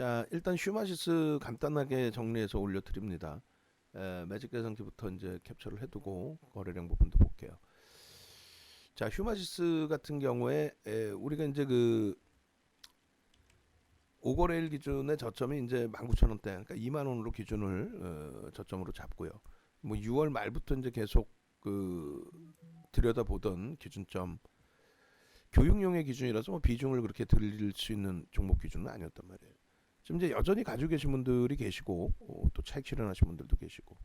자, 일단 휴마시스 간단하게 정리해서 올려드립니다. 매직 대상지부터 이제 캡처를 해두고 거래량 부분도 볼게요. 자, 휴마시스 같은 경우에 우리가 이제 그 5거래일 기준의 저점이 이제 19,000원대, 그러니까 2만 원으로 기준을 저점으로 잡고요. 뭐 6월 말부터 이제 계속 그 들여다보던 기준점, 교육용의 기준이라서 뭐 비중을 그렇게 들릴 수 있는 종목 기준은 아니었단 말이에요. 지금 이제 여전히 가지고 계신 분들이 계시고 또 차익 실현하신 분들도 계시고,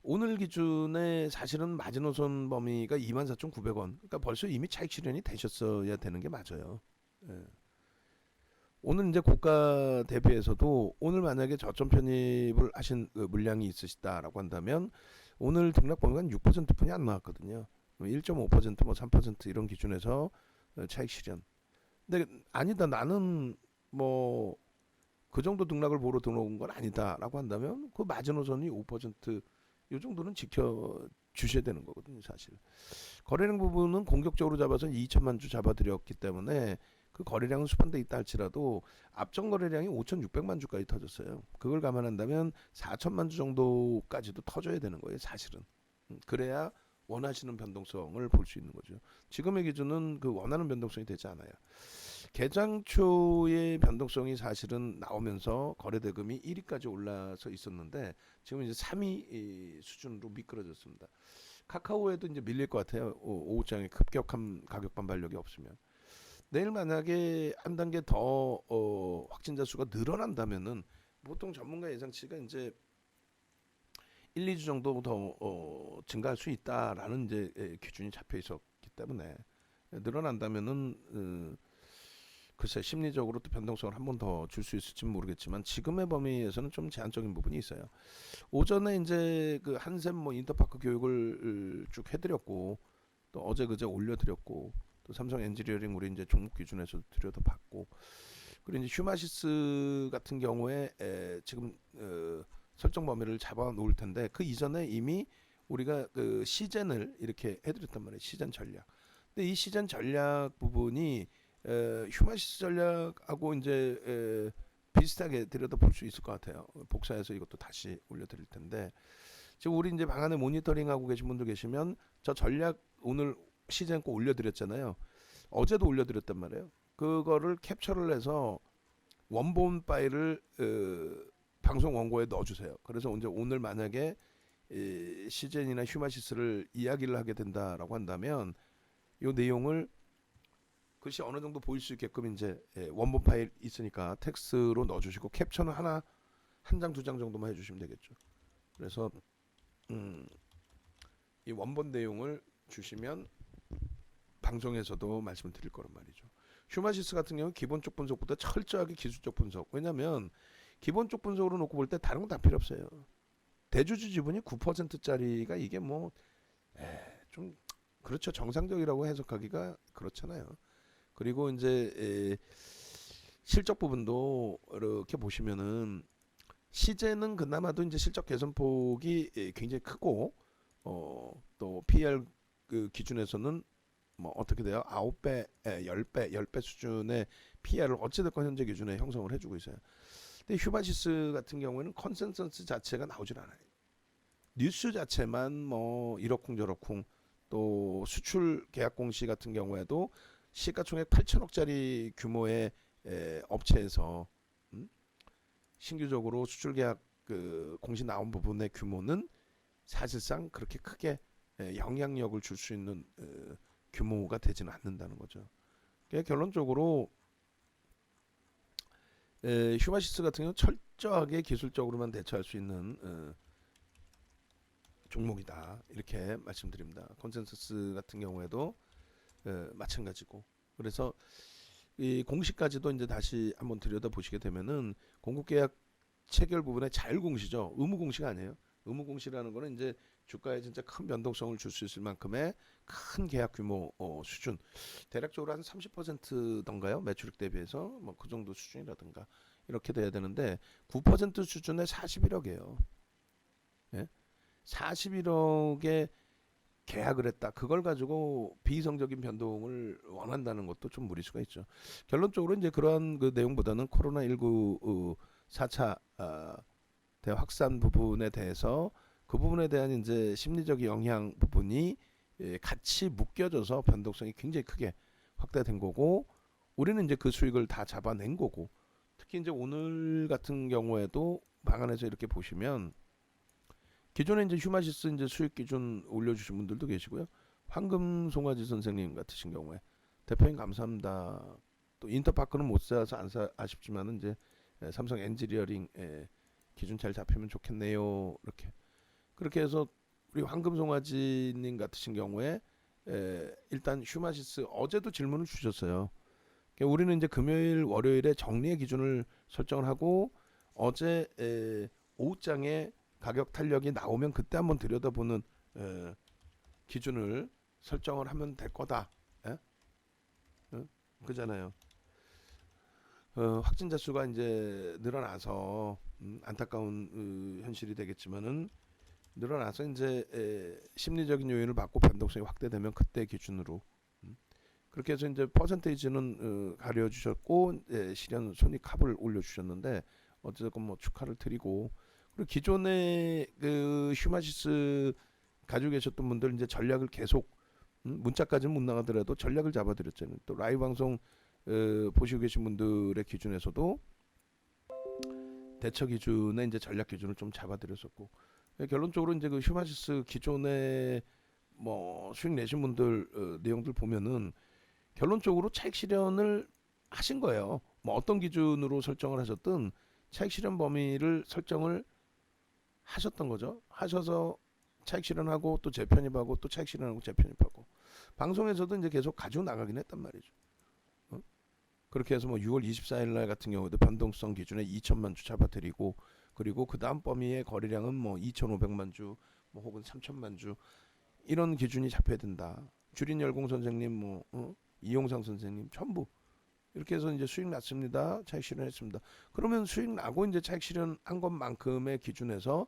오늘 기준에 사실은 마지노선 범위가 24,900원, 그러니까 벌써 이미 차익 실현이 되셨어야 되는 게 맞아요. 예. 오늘 이제 고가 대비해서도 오늘 만약에 저점 편입을 하신 그 물량이 있으시다라고 한다면 오늘 등락 범위가 한 6%뿐이 안 나왔거든요. 1.5%, 뭐 3% 이런 기준에서 차익 실현. 근데 아니다, 나는 뭐 그 정도 등락을 보러 들어온 건 아니다라고 한다면 그 마지노선이 5%, 이 정도는 지켜 주셔야 되는 거거든요, 사실. 거래량 부분은 공격적으로 잡아서 2천만 주 잡아드렸기 때문에 그 거래량은 수반돼 있다 할지라도 앞전 거래량이 5,600만 주까지 터졌어요. 그걸 감안한다면 4천만 주 정도까지도 터져야 되는 거예요, 사실은. 그래야 원하시는 변동성을 볼 수 있는 거죠. 지금의 기준은 그 원하는 변동성이 되지 않아요. 개장 초의 변동성이 사실은 나오면서 거래대금이 1위까지 올라서 있었는데 지금 이제 3위 수준으로 미끄러졌습니다. 카카오에도 이제 밀릴 것 같아요. 오후장에 급격한 가격 반발력이 없으면. 내일 만약에 한 단계 더 확진자 수가 늘어난다면은 보통 전문가 예상치가 이제 1, 2주 정도 더 증가할 수 있다라는 이제 기준이 잡혀 있었기 때문에 늘어난다면은 글쎄 심리적으로 또 변동성을 한 번 더 줄 수 있을지는 모르겠지만 지금의 범위에서는 좀 제한적인 부분이 있어요. 오전에 이제 그 한샘 뭐 인터파크 교육을 쭉 해드렸고 또 어제 그제 올려드렸고 또 삼성 엔지니어링 우리 이제 종목 기준에서 들여다봤고, 그리고 이제 휴마시스 같은 경우에 지금 설정 범위를 잡아 놓을 텐데 그 이전에 이미 우리가 그 시젠을 이렇게 해드렸단 말이에요. 시젠 전략. 근데 이 시젠 전략 부분이 휴마시스 전략하고 이제 비슷하게 들여다 볼 수 있을 것 같아요. 복사해서 이것도 다시 올려드릴 텐데, 지금 우리 이제 방안에 모니터링 하고 계신 분들 계시면 저 전략 오늘 시즌 거 올려드렸잖아요. 어제도 올려드렸단 말이에요. 그거를 캡처를 해서 원본 파일을 방송 원고에 넣어주세요. 그래서 이제 오늘 만약에 시젠이나 휴마시스를 이야기를 하게 된다라고 한다면 이 내용을 글씨 어느 정도 보일 수 있게끔 이제 원본 파일 있으니까 텍스트로 넣어주시고 캡처는 하나 한 장 두 장 정도만 해주시면 되겠죠. 그래서 이 원본 내용을 주시면 방송에서도 말씀을 드릴 거란 말이죠. 휴마시스 같은 경우는 기본적 분석보다 철저하게 기술적 분석. 왜냐하면 기본적 분석으로 놓고 볼 때 다른 건 다 필요 없어요. 대주주 지분이 9%짜리가 이게 뭐 좀 그렇죠. 정상적이라고 해석하기가 그렇잖아요. 그리고 이제 실적 부분도 이렇게 보시면은 시제는 그나마도 이제 실적 개선폭이 굉장히 크고 또 PER 그 기준에서는 뭐 어떻게 돼요? 9배, 10배, 10배 수준의 PER을 어찌됐건 현재 기준에 형성을 해주고 있어요. 근데 휴바시스 같은 경우에는 컨센서스 자체가 나오질 않아요. 뉴스 자체만 뭐 이러쿵 저러쿵, 또 수출 계약 공시 같은 경우에도 시가총액 8천억짜리 규모의 업체에서 신규적으로 수출 계약 그 공시 나온 부분의 규모는 사실상 그렇게 크게 영향력을 줄 수 있는 규모가 되지는 않는다는 거죠. 그러니까 결론적으로 휴마시스 같은 경우는 철저하게 기술적으로만 대처할 수 있는 종목이다, 이렇게 말씀드립니다. 컨센서스 같은 경우에도 마찬가지고, 그래서 이 공시까지도 이제 다시 한번 들여다 보시게 되면은 공급계약 체결 부분의 자율공시죠. 의무공시가 아니에요. 의무공시라는 거는 이제 주가에 진짜 큰 변동성을 줄 수 있을 만큼의 큰 계약 규모 수준, 대략적으로 한 30%던가요? 매출액 대비해서 뭐 그 정도 수준이라든가 이렇게 돼야 되는데 9% 수준의 41억이에요. 예? 41억에 계약을 했다. 그걸 가지고 비이성적인 변동을 원한다는 것도 좀 무리수가 있죠. 결론적으로 이제 그러한 그 내용보다는 코로나19 4차 대확산 부분에 대해서 그 부분에 대한 이제 심리적 영향 부분이 같이 묶여져서 변동성이 굉장히 크게 확대된 거고 우리는 이제 그 수익을 다 잡아낸 거고 특히 이제 오늘 같은 경우에도 방안에서 이렇게 보시면 기존에 이제 휴마시스 이제 수익 기준 올려주신 분들도 계시고요. 황금 송아지 선생님 같으신 경우에 대표님 감사합니다. 또 인터파크는 못 사서 안 사 아쉽지만은 이제 삼성 엔지니어링 기준 잘 잡히면 좋겠네요. 이렇게 그렇게 해서 우리 황금 송아지님 같으신 경우에 일단 휴마시스 어제도 질문을 주셨어요. 그러니까 우리는 이제 금요일 월요일에 정리의 기준을 설정을 하고 어제 오후장에 가격 탄력이 나오면 그때 한번 들여다보는 기준을 설정을 하면 될 거다. 예? 그잖아요. 확진자 수가 이제 늘어나서 안타까운 현실이 되겠지만은 늘어나서 이제 심리적인 요인을 받고 변동성이 확대되면 그때 기준으로 그렇게 해서 이제 퍼센테이지는 가려주셨고 실현 손익합을 올려주셨는데 어쨌든 뭐 축하를 드리고 그리고 기존에 그 휴마시스 가지고 계셨던 분들 이제 전략을 계속 문자까지는 못 나가더라도 전략을 잡아드렸잖아요. 또 라이브 방송 보시고 계신 분들의 기준에서도 대처 기준에 이제 전략 기준을 좀 잡아드렸었고 결론적으로 이제 그 휴마시스 기존에 뭐 수익 내신 분들 내용들 보면은 결론적으로 차익 실현을 하신 거예요. 뭐 어떤 기준으로 설정을 하셨든 차익 실현 범위를 설정을 하셨던 거죠. 하셔서 차익 실현하고 또 재편입하고 또 차익 실현하고 재편입하고 방송에서도 이제 계속 가지고 나가긴 했단 말이죠. 어? 그렇게 해서 뭐 6월 24일 날 같은 경우도 변동성 기준에 2천만 주 잡아드리고 그리고 그 다음 범위의 거래량은 뭐 2,500만 주, 뭐 혹은 3천만 주 이런 기준이 잡혀야 된다. 주린 열공 선생님, 이용상 선생님 전부 이렇게 해서 이제 수익 났습니다. 차익 실현했습니다. 그러면 수익 나고 이제 차익 실현한 것만큼의 기준에서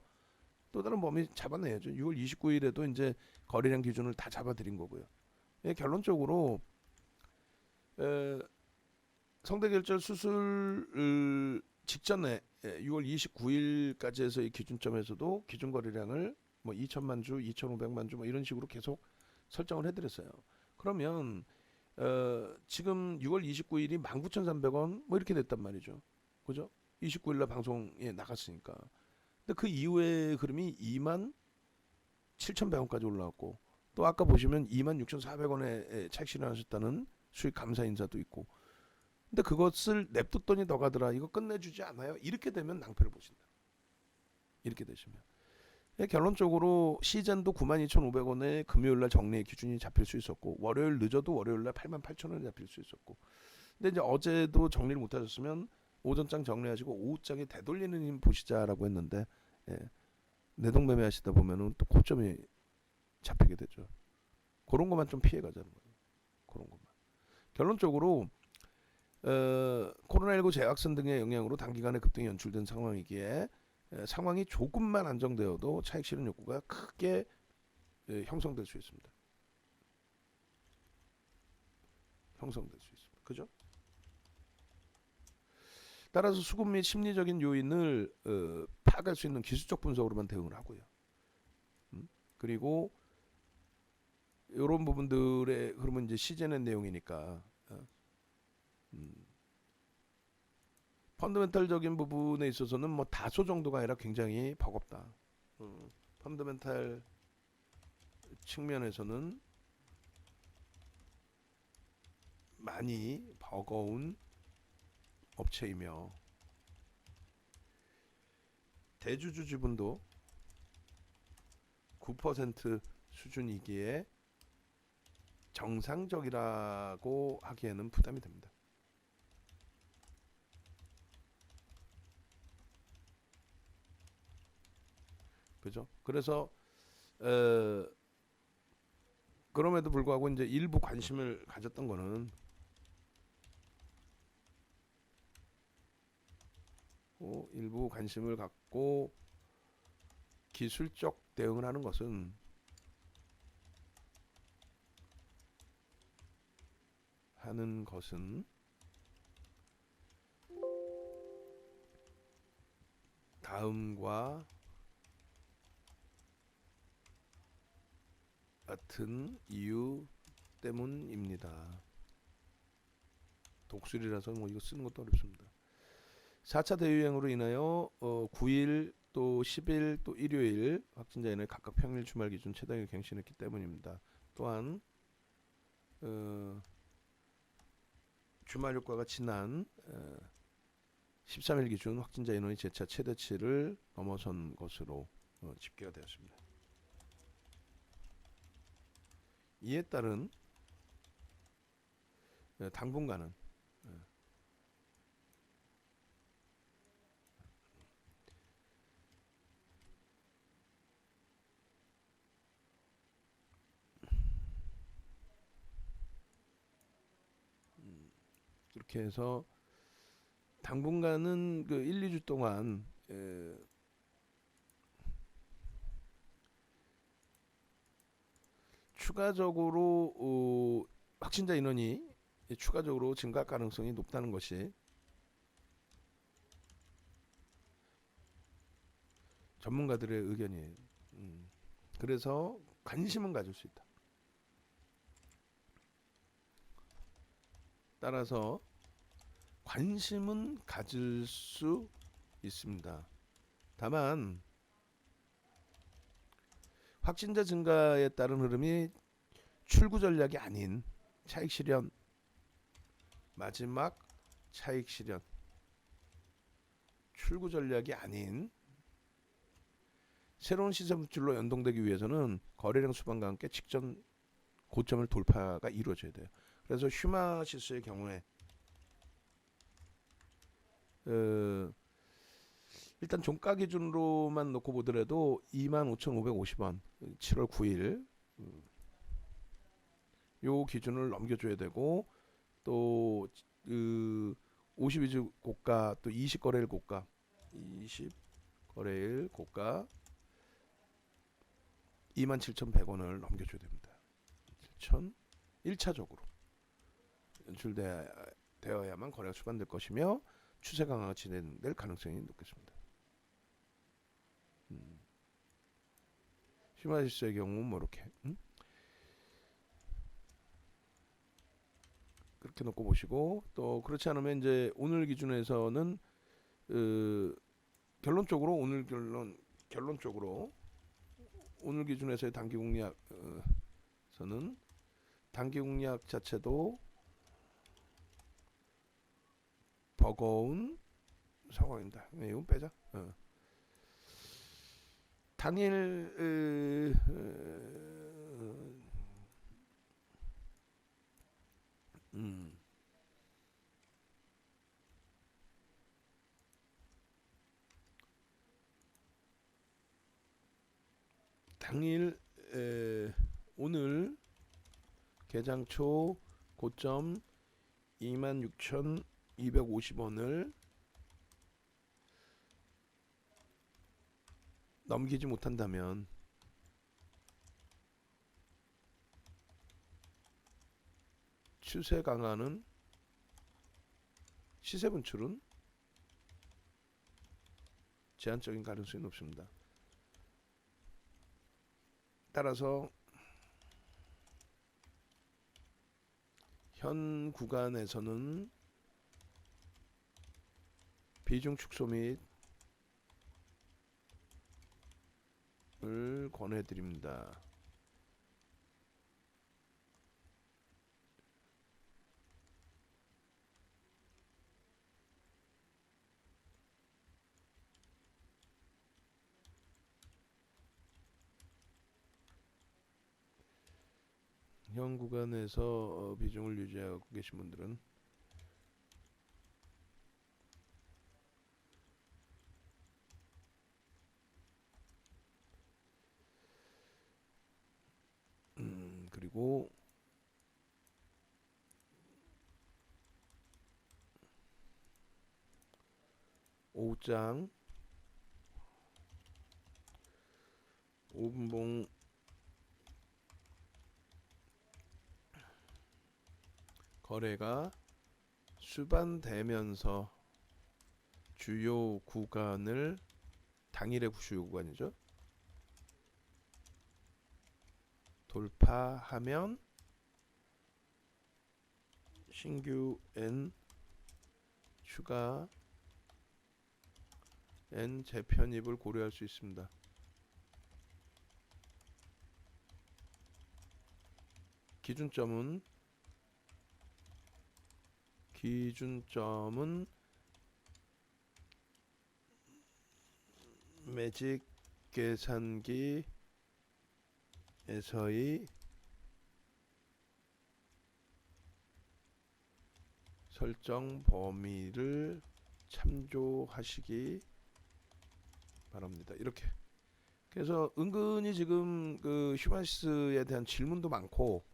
또 다른 범위 잡아내야죠. 6월 29일에도 이제 거래량 기준을 다 잡아드린 거고요. 결론적으로 성대결절 수술 직전에 6월 29일까지 해서의 기준점에서도 기준 거래량을 뭐 2천만 주, 2,500만 주 뭐 이런 식으로 계속 설정을 해드렸어요. 그러면 지금 6월 29일이 19,300원 뭐 이렇게 됐단 말이죠. 그죠? 29일 날 방송에 나갔으니까. 근데 그 이후에 흐름이 27,100원까지 올라왔고 또 아까 보시면 26,400원에 차익 실현하셨다는 수익 감사 인사도 있고 근데 그것을 냅뒀더니 더 가더라. 이거 끝내주지 않아요? 이렇게 되면 낭패를 보신다. 이렇게 되시면. 결론적으로 시즌도 92,500원에 금요일날 정리의 기준이 잡힐 수 있었고 월요일 늦어도 월요일날 88,000원에 잡힐 수 있었고 근데 이제 어제도 정리를 못하셨으면 오전장 정리하시고 오후장에 되돌리는 힘 보시자라고 했는데 내동매매 하시다 보면은 또 고점이 잡히게 되죠. 그런 것만 좀 피해가자는 거예요. 그런 것만. 결론적으로 코로나19 재확산 등의 영향으로 단기간에 급등이 연출된 상황이기에 상황이 조금만 안정되어도 차익 실현 욕구가 크게 형성될 수 있습니다. 형성될 수 있습니다. 그죠? 따라서 수급 및 심리적인 요인을 파악할 수 있는 기술적 분석으로만 대응을 하고요. 그리고 이런 부분들의 흐름은 이제 시즌의 내용이니까 펀더멘탈적인 부분에 있어서는 뭐 다소 정도가 아니라 굉장히 버겁다. 펀더멘탈 측면에서는 많이 버거운 업체이며 대주주 지분도 9% 수준이기에 정상적이라고 하기에는 부담이 됩니다. 그죠? 그래서 그럼에도 불구하고 이제 일부 관심을 가졌던 거는 일부 관심을 갖고 기술적 대응을 하는 것은 하는 것은 다음과 같은 이유 때문입니다. 독수리라서 뭐 이거 쓰는 것도 어렵습니다. 4차 대유행으로 인하여 9일 또 10일 또 일요일 확진자 인을 각각 평일 주말 기준 최다를 갱신했기 때문입니다. 또한 주말 효과가 지난 13일 기준 확진자 인원이 재차 최대치를 넘어선 것으로 집계가 되었습니다. 이에 따른 당분간은 이렇게 해서 당분간은 그 1, 2주 동안 추가적으로 확진자 인원이 추가적으로 증가할 가능성이 높다는 것이 전문가들의 의견이에요. 그래서 관심은 가질 수 있다. 따라서 관심은 가질 수 있습니다. 다만 확진자 증가에 따른 흐름이 출구 전략이 아닌 차익 실현, 마지막 차익 실현, 출구 전략이 아닌 새로운 시세 물질로 연동되기 위해서는 거래량 수반과 함께 직전 고점을 돌파가 이루어져야 돼요. 그래서 휴마시스의 경우에 일단 종가 기준으로만 놓고 보더라도 25,550원 7월 9일 요 기준을 넘겨줘야 되고 또 52주 고가 또 20거래일 고가 20거래일 고가 27,100원을 넘겨줘야 됩니다. 7천 1차적으로 연출되어야만 거래가 수반될 것이며 추세 강화가 진행될 가능성이 높겠습니다. 휴마시스의 경우 뭐 이렇게 그렇게 놓고 보시고 또 그렇지 않으면 이제 오늘 기준에서는 결론적으로 오늘 기준에서의 단기 공략서는 단기 공략 자체도 버거운 상황입니다. 이건 빼자. 당일 당일 오늘 개장 초 고점 26,250원을 넘기지 못한다면 추세 강화는 시세 분출은 제한적인 가능성이 높습니다. 따라서 현 구간에서는 비중 축소 및을 권해드립니다. 현 구간에서 비중을 유지하고 계신 분들은 그리고 오후장 5분봉 거래가 수반되면서 주요 구간을 당일의 주요 구간이죠. 돌파하면 신규 N 추가 N 재편입을 고려할 수 있습니다. 기준점은 매직 계산기에서의 설정 범위를 참조하시기 바랍니다. 이렇게. 그래서 은근히 지금 그 휴마시스에 대한 질문도 많고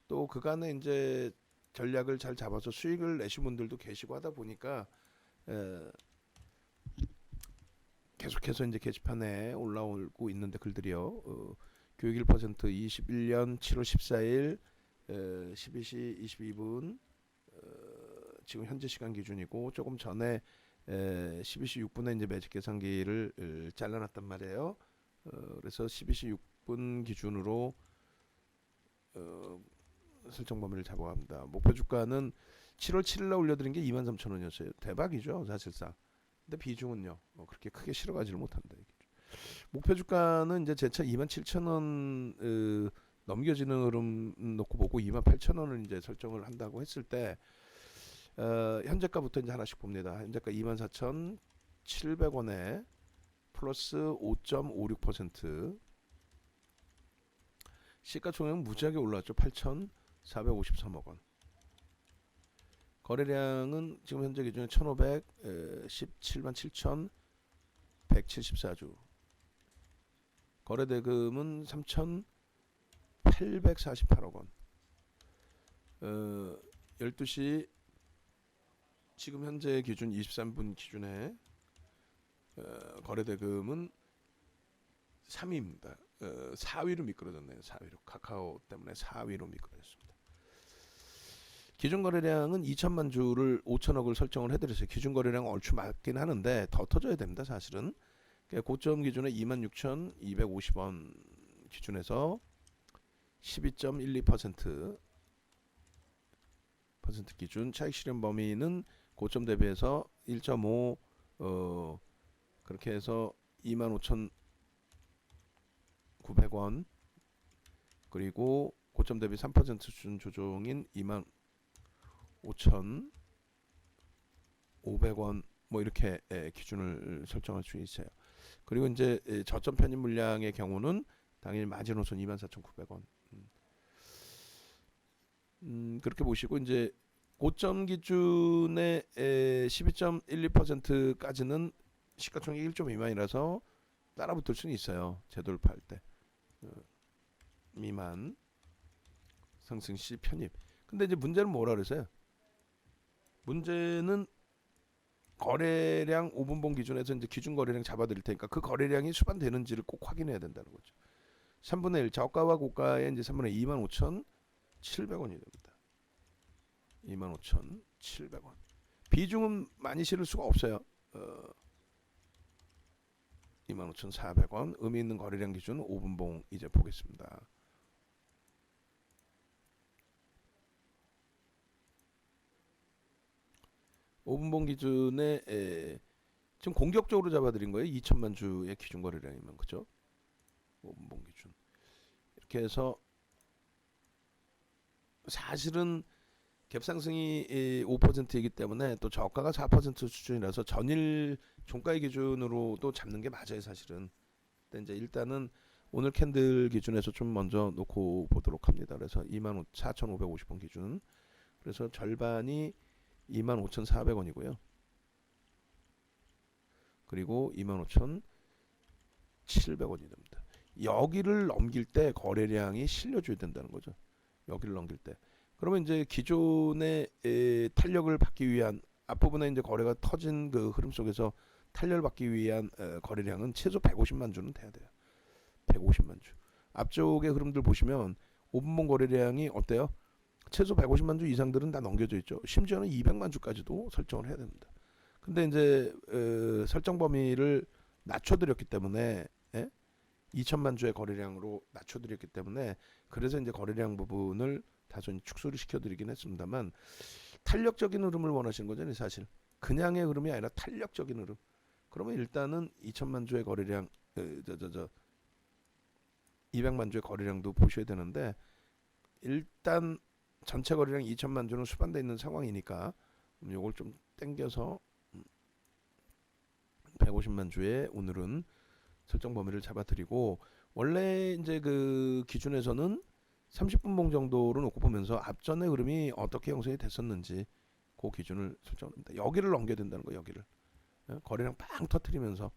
또 그간에 이제 전략을 잘 잡아서 수익을 내신 분들도 계시고 하다 보니까 계속해서 이제 게시판에 올라오고 있는데 글들이요. 교육 1% 21년 7월 14일 12시 22분 지금 현재 시간 기준이고 조금 전에 12시 6분에 이제 매직 계산기를 잘라놨단 말이에요. 그래서 12시 6분 기준으로 설정 범위를 잡아갑니다. 목표 주가는 7월 7일날 올려드린 게 23,000원이었어요. 대박이죠, 사실상. 근데 비중은요, 그렇게 크게 실어가지를 못한다. 목표 주가는 이제 재차 27,000원 넘겨지는 흐름 놓고 보고 28,000원을 이제 설정을 한다고 했을 때 현재가부터 이제 하나씩 봅니다. 현재가 24,700원에 플러스 5.56%. 시가총액은 무지하게 올랐죠. 8,453억 원. 거래량은 지금 현재 기준에 1,517만 7,174주. 거래대금은 3,848억 원. 12시 지금 현재 기준 23분 기준에 거래대금은 3위입니다. 4위로 미끄러졌네요. 4위로. 카카오 때문에 4위로 미끄러졌습니다. 기준 거래량은 2천만 주를 5천억을 설정을 해드렸어요. 기준 거래량 얼추 맞긴 하는데 더 터져야 됩니다. 사실은. 고점 기준에 26,250원 기준에서 12.12% 기준 차익 실현 범위는 고점 대비해서 1.5 그렇게 해서 25,900원 그리고 고점 대비 3% 수준 조정인 25,500원 뭐 이렇게 기준을 설정할 수 있어요. 그리고 이제 저점 편입 물량의 경우는 당일 마지노선 24,900원. 그렇게 보시고 이제 고점 기준의 12.12%까지는 시가총액 1점 미만이라서 따라붙을 수는 있어요. 재돌파할 때 미만 상승 시 편입. 근데 이제 문제는 뭐라 그러세요? 문제는 거래량 5분봉 기준에서 이제 기준 거래량 잡아드릴 테니까 그 거래량이 수반되는지를 꼭 확인해야 된다는 거죠. 3분의 1 저가와 고가의 이제 3분의 25,700원이 됩니다. 25,700원. 비중은 많이 실을 수가 없어요. 25,400원. 의미 있는 거래량 기준 5분봉 이제 보겠습니다. 오분봉 기준에 지금 공격적으로 잡아드린 거예요. 2천만 주의 기준 거래량이면 그죠? 5분봉 기준 이렇게 해서 사실은 갭상승이 5%이기 때문에 또 저가가 4% 수준이라서 전일 종가의 기준으로도 잡는 게 맞아요, 사실은. 근데 이제 일단은 오늘 캔들 기준에서 좀 먼저 놓고 보도록 합니다. 그래서 24,550원 기준. 그래서 절반이 25,400원이고요. 그리고 25,700원이 됩니다. 여기를 넘길 때 거래량이 실려줘야 된다는 거죠. 여기를 넘길 때. 그러면 이제 기존의 탄력을 받기 위한 앞부분에 이제 거래가 터진 그 흐름 속에서 탄력을 받기 위한 거래량은 최소 150만 주는 돼야 돼요. 150만 주. 앞쪽의 흐름들 보시면 5분봉 거래량이 어때요? 최소 150만 주 이상들은 다 넘겨져 있죠. 심지어는 200만 주까지도 설정을 해야 됩니다. 근데 이제 설정 범위를 낮춰드렸기 때문에, 예? 2천만 주의 거래량으로 낮춰드렸기 때문에, 그래서 이제 거래량 부분을 다소 축소를 시켜드리긴 했습니다만, 탄력적인 흐름을 원하시는 거잖아요, 사실. 그냥의 흐름이 아니라 탄력적인 흐름. 그러면 일단은 2천만 주의 거래량, 200만 주의 거래량도 보셔야 되는데, 일단 전체 거래량 2천만 주는 수반돼 있는 상황이니까 요걸 좀 땡겨서 150만 주에 오늘은 설정 범위를 잡아드리고, 원래 이제 그 기준에서는 30분 봉 정도로 놓고 보면서 앞전의 흐름이 어떻게 형성이 됐었는지 그 기준을 설정합니다. 여기를 넘겨야 된다는 거, 여기를. 거래량 빵 터트리면서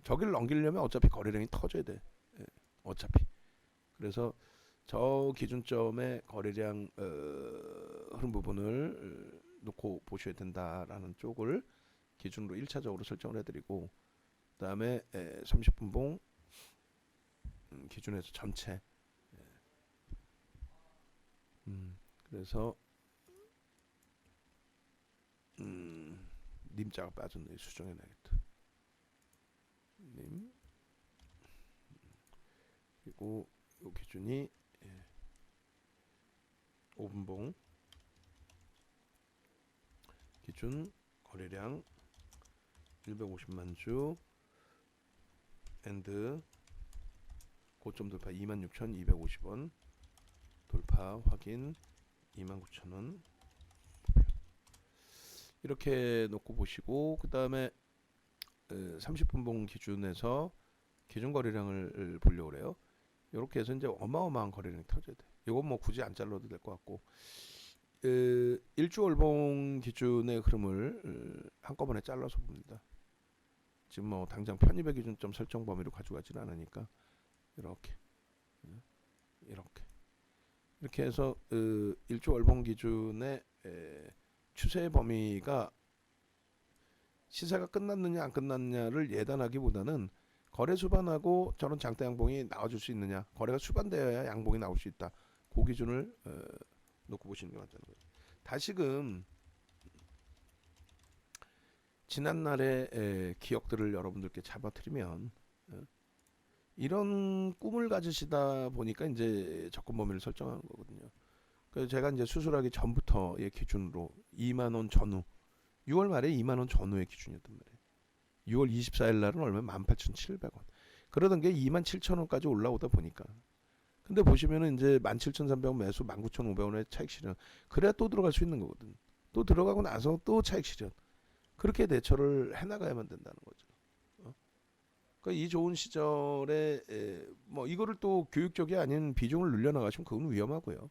저기를 넘기려면 어차피 거래량이 터져야 돼. 어차피. 그래서 저 기준점의 거래량 흐름 부분을 놓고 보셔야 된다라는 쪽을 기준으로 1차적으로 설정을 해드리고, 그 다음에 30분 봉 기준에서 전체. 그래서 님자가 빠졌네. 수정해놔야겠다. 님. 그리고 요 기준이 5분 봉 기준 거래량 150만 주 엔드 고점 돌파 26,250원 돌파 확인 29,000원 이렇게 놓고 보시고, 그 다음에 30분 봉 기준에서 기준 거래량을 보려고 그래요. 이렇게 해서 이제 어마어마한 거래량이 터져야 돼. 이건 뭐 굳이 안 잘라도 될 것 같고, 일주 월봉 기준의 흐름을 한꺼번에 잘라서 봅니다. 지금 뭐 당장 편입의 기준점 설정 범위로 가져가지는 않으니까 이렇게 이렇게 해서 일주 월봉 기준의 추세 범위가 시세가 끝났느냐 안 끝났느냐를 예단하기보다는 거래 수반하고 저런 장대 양봉이 나와줄 수 있느냐, 거래가 수반되어야 양봉이 나올 수 있다, 그 기준을 놓고 보시는 게 맞다는 거예요. 다시금 지난날의 기억들을 여러분들께 잡아드리면, 이런 꿈을 가지시다 보니까 이제 접근 범위를 설정하는 거거든요. 그래서 제가 이제 수술하기 전부터의 기준으로 2만 원 전후, 6월 말에 2만 원 전후의 기준이었단 말이에요. 6월 24일 날은 얼마? 18,700원. 그러던 게 27,000원까지 올라오다 보니까. 근데 보시면은 이제 17,300원 매수, 19,500원의 차익 실현. 그래야 또 들어갈 수 있는 거거든. 또 들어가고 나서 또 차익 실현. 그렇게 대처를 해나가야만 된다는 거죠. 그러니까 이 좋은 시절에 뭐 이거를 또 교육적이 아닌 비중을 늘려나가시면 그건 위험하고요.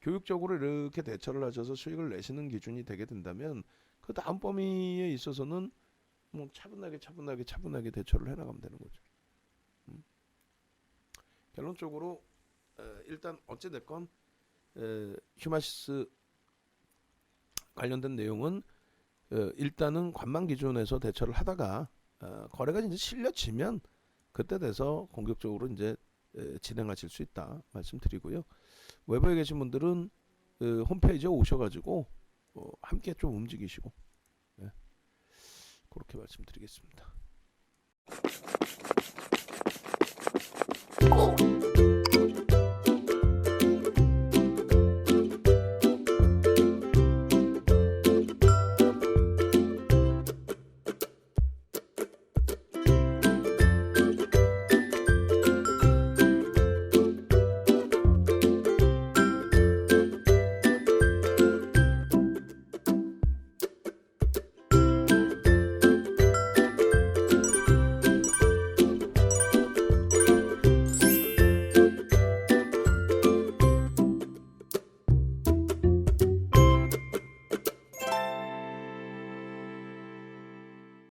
교육적으로 이렇게 대처를 하셔서 수익을 내시는 기준이 되게 된다면, 그 다음 범위에 있어서는 뭐 차분하게 대처를 해나가면 되는 거죠. 결론적으로 일단 어찌 됐건 휴마시스 관련된 내용은 일단은 관망 기준에서 대처를 하다가 거래가 이제 실려지면 그때 돼서 공격적으로 이제 진행하실 수 있다 말씀드리고요. 외부에 계신 분들은 홈페이지에 오셔가지고 함께 좀 움직이시고, 그렇게 말씀드리겠습니다.